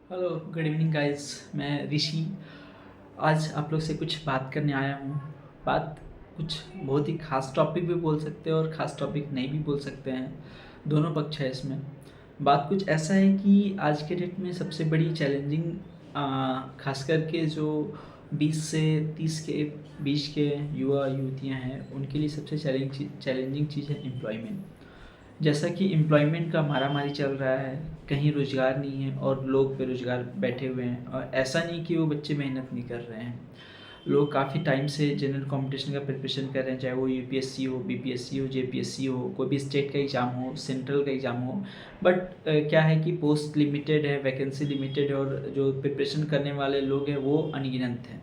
Hello, good evening guys. मैं ऋषि। आज आप लोग से कुछ बात करने आया हूँ। बात कुछ बहुत ही ख़ास टॉपिक भी बोल सकते हैं और ख़ास टॉपिक नहीं भी बोल सकते हैं। दोनों पक्ष है इसमें। बात कुछ ऐसा है कि आज के डेट में सबसे बड़ी चैलेंजिंग ख़ास करके जो 20 से 30 के बीच के युवा युवतियाँ हैं, उनके लिए सबसे चैलेंजिंग चीज़ है एम्प्लॉयमेंट। जैसा कि एम्प्लॉयमेंट का मारामारी चल रहा है, कहीं रोज़गार नहीं है और लोग बेरोज़गार बैठे हुए हैं। और ऐसा नहीं कि वो बच्चे मेहनत नहीं कर रहे हैं। लोग काफ़ी टाइम से जनरल कॉम्पिटिशन का प्रिपरेशन कर रहे हैं, चाहे वो यूपीएससी हो, बीपीएससी हो, जेपीएससी हो, कोई भी स्टेट का एग्ज़ाम हो, सेंट्रल का एग्ज़ाम हो। बट क्या है कि पोस्ट लिमिटेड है, वैकेंसी लिमिटेड है और जो प्रिपरेशन करने वाले लोग हैं वो अनगिनत हैं।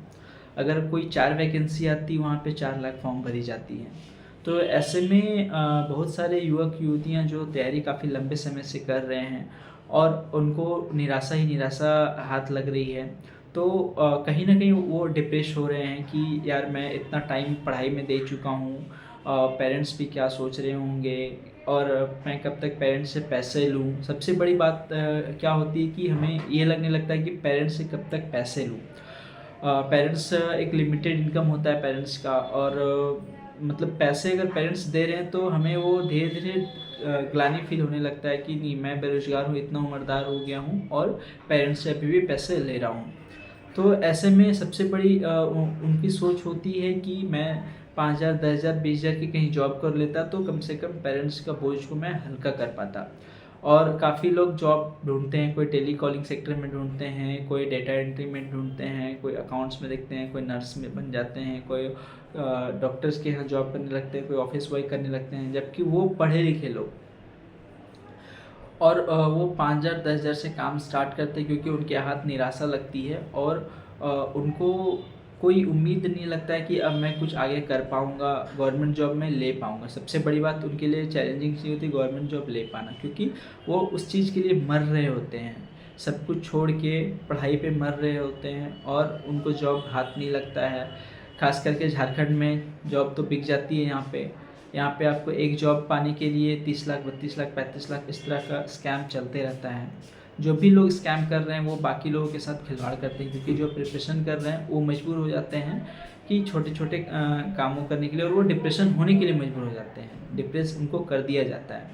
अगर कोई 4 वैकेंसी आती, वहाँ पे 4 लाख फॉर्म भरी जाती हैं। तो ऐसे में बहुत सारे युवक युवतियाँ जो तैयारी काफ़ी लंबे समय से कर रहे हैं और उनको निराशा ही निराशा हाथ लग रही है। तो कहीं न कहीं वो डिप्रेस हो रहे हैं कि यार मैं इतना टाइम पढ़ाई में दे चुका हूँ, पेरेंट्स भी क्या सोच रहे होंगे और मैं कब तक पेरेंट्स से पैसे लूँ। सबसे बड़ी बात क्या होती है कि हमें ये लगने लगता है कि पेरेंट्स से कब तक पैसे लूँ। पेरेंट्स एक लिमिटेड इनकम होता है पेरेंट्स का और मतलब पैसे अगर पेरेंट्स दे रहे हैं तो हमें वो धीरे-धीरे ग्लानि फ़ील होने लगता है कि नहीं, मैं बेरोज़गार हूँ, इतना उम्रदार हो गया हूँ और पेरेंट्स से अभी भी पैसे ले रहा हूँ। तो ऐसे में सबसे बड़ी उनकी सोच होती है कि मैं 5,000, 10,000, 20,000 की कहीं जॉब कर लेता तो कम से कम पेरेंट्स का बोझ को मैं हल्का कर पाता। और काफ़ी लोग जॉब ढूँढते हैं, कोई टेली कॉलिंग सेक्टर में ढूँढते हैं, कोई डेटा एंट्री में ढूँढते हैं, कोई अकाउंट्स में देखते हैं, कोई नर्स में बन जाते हैं, कोई डॉक्टर्स के यहाँ जॉब करने लगते हैं, कोई ऑफ़िस बॉय करने लगते हैं, जबकि वो पढ़े लिखे लोग और वो 5,000 10,000 से काम स्टार्ट करते हैं क्योंकि उनके हाथ निराशा लगती है और उनको कोई उम्मीद नहीं लगता है कि अब मैं कुछ आगे कर पाऊँगा, गवर्नमेंट जॉब में ले पाऊँगा। सबसे बड़ी बात उनके लिए चैलेंजिंग चीज़ होती है गवर्नमेंट जॉब ले पाना, क्योंकि वो उस चीज़ के लिए मर रहे होते हैं। सब कुछ छोड़ के पढ़ाई पे मर रहे होते हैं और उनको जॉब हाथ नहीं लगता है। ख़ास करके झारखंड में जॉब तो बिक जाती है यहाँ पे। यहाँ पे आपको एक जॉब पाने के लिए 30 लाख, 32 लाख, 35 लाख इस तरह का स्कैम चलते रहता है। जो भी लोग स्कैम कर रहे हैं वो बाकी लोगों के साथ खिलवाड़ करते हैं, क्योंकि जो प्रिपरेशन कर रहे हैं वो मजबूर हो जाते हैं कि छोटे-छोटे कामों करने के लिए और वो डिप्रेशन होने के लिए मजबूर हो जाते हैं। डिप्रेस उनको कर दिया जाता है।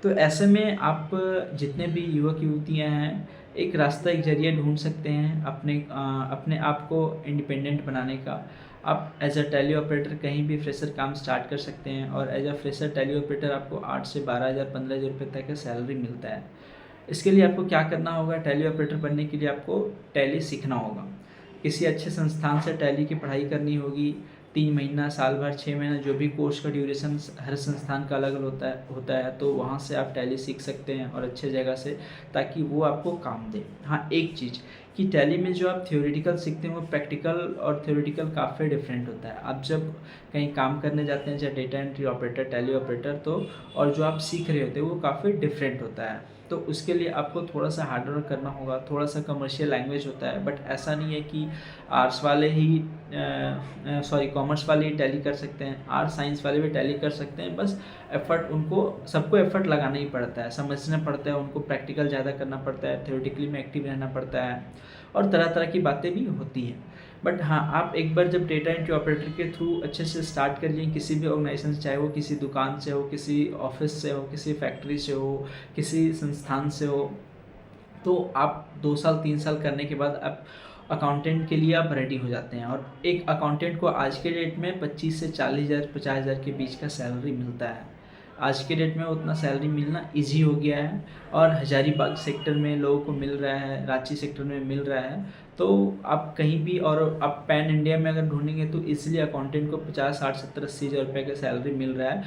तो ऐसे में आप जितने भी युवक-युवतियाँ हैं, एक रास्ता, एक ज़रिया ढूँढ सकते हैं अपने आप को इंडिपेंडेंट बनाने का। आप एज़ अ टैली ऑपरेटर कहीं भी फ्रेशर काम स्टार्ट कर सकते हैं और as a fresher tally operator आपको 8 से 12,000 15,000 रुपये तक का सैलरी मिलता है। इसके लिए आपको क्या करना होगा, टैली ऑपरेटर बनने के लिए आपको टैली सीखना होगा। किसी अच्छे संस्थान से टैली की पढ़ाई करनी होगी। 3 महीना, साल भर, 6 महीना, जो भी कोर्स का ड्यूरेशन हर संस्थान का अलग-अलग होता है, तो वहाँ से आप टैली सीख सकते हैं और अच्छे जगह से, ताकि वो आपको काम दे। हाँ, एक चीज़ कि टैली में जो आप थ्योरेटिकल सीखते हैं वो प्रैक्टिकल और थ्योरेटिकल काफ़ी डिफरेंट होता है। आप जब कहीं काम करने जाते हैं, चाहे data entry operator, tally operator, तो और जो आप सीख रहे होते हैं वो काफ़ी डिफरेंट होता है। तो उसके लिए आपको थोड़ा-सा हार्ड वर्क करना होगा, थोड़ा-सा कमर्शियल लैंग्वेज होता है, बट ऐसा नहीं है कि आर्ट्स वाले ही कॉमर्स वाले ही टैली कर सकते हैं, आर्ट्स साइंस वाले भी टैली कर सकते हैं। बस एफ़र्ट उनको सबको एफ़र्ट लगाना ही पड़ता है, समझना पड़ता है, उनको प्रैक्टिकल ज़्यादा करना पड़ता है, थ्योरेटिकली में एक्टिव रहना पड़ता है और तरह-तरह की बातें भी होती हैं। बट हाँ, आप एक बार जब डेटा एंट्री ऑपरेटर के थ्रू अच्छे से स्टार्ट कर लिए किसी भी ऑर्गेनाइजेशन से, चाहे वो किसी दुकान से हो, किसी ऑफ़िस से हो, किसी फैक्ट्री से हो, किसी संस्थान से हो, तो आप 2 साल 3 साल करने के बाद आप अकाउंटेंट के लिए आप रेडी हो जाते हैं और एक अकाउंटेंट को आज के डेट में 25 से 40,000 50,000 के बीच का सैलरी मिलता है। आज के डेट में उतना सैलरी मिलना ईज़ी हो गया है और हज़ारीबाग सेक्टर में लोगों को मिल रहा है, रांची सेक्टर में मिल रहा है। तो आप कहीं भी और आप पैन इंडिया में अगर ढूँढेंगे तो ईज़िली अकाउंटेंट को 50, 60, 70, 80,000 रुपए का सैलरी मिल रहा है।